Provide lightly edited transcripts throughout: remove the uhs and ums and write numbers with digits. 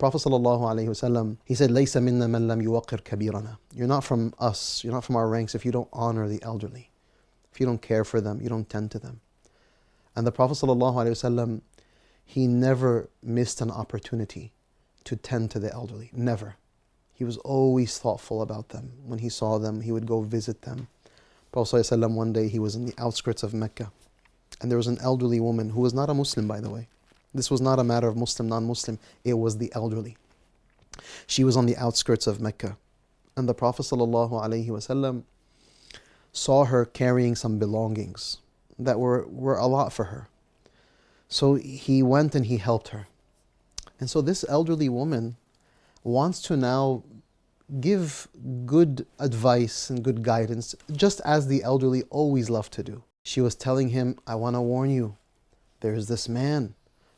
Prophet ﷺ, he said, لَيْسَ مِنَّا مَنْ لَمْ يُوَقِّرْ كَبِيرَنَا. You're not from us, you're not from our ranks if you don't honor the elderly. If you don't care for them, you don't tend to them. And the Prophet ﷺ, he never missed an opportunity to tend to the elderly. Never. He was always thoughtful about them. When he saw them, he would go visit them. Prophet ﷺ, one day he was in the outskirts of Mecca, and there was an elderly woman who was not a Muslim, by the way. This was not a matter of Muslim, non-Muslim. It was the elderly. She was on the outskirts of Mecca, and the Prophet ﷺ saw her carrying some belongings that were a lot for her. So he went and he helped her. And so this elderly woman wants to now give good advice and good guidance, just as the elderly always love to do. She was telling him, I want to warn you, there's this man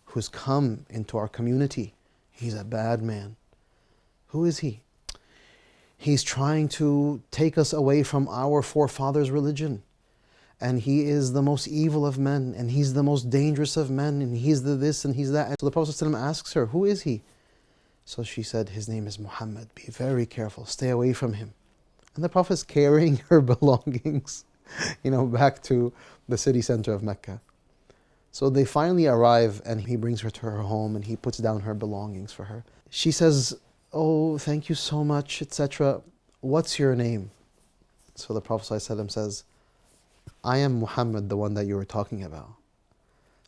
who's come into our community. He's a bad man. Who is he? He's trying to take us away from our forefathers' religion. And he is the most evil of men, and he's the most dangerous of men, and he's the this and he's that. And so the Prophet ﷺ asks her, who is he? So she said, his name is Muhammad. Be very careful, stay away from him. And the Prophet is carrying her belongings, back to the city center of Mecca. So they finally arrive, and he brings her to her home, and he puts down her belongings for her. She says, oh, thank you so much, etc. What's your name? So the Prophet ﷺ says, I am Muhammad, the one that you were talking about.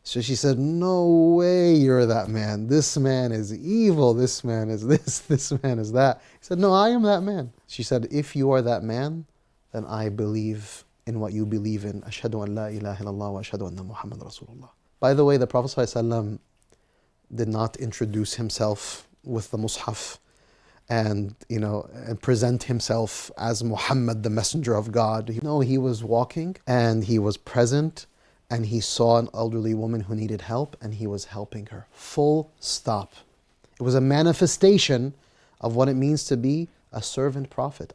So she said, no way you're that man. This man is evil. This man is this man is that. He said, no, I am that man. She said, if you are that man, then I believe in what you believe in. Ashhadu an la ilaha illallah wa ashhadu anna Muhammad Rasulullah. By the way, the Prophet ﷺ did not introduce himself with the Mus'haf and present himself as Muhammad, the messenger of God. No, he was walking and he was present, and he saw an elderly woman who needed help, and he was helping her. Full stop. It was a manifestation of what it means to be a servant prophet.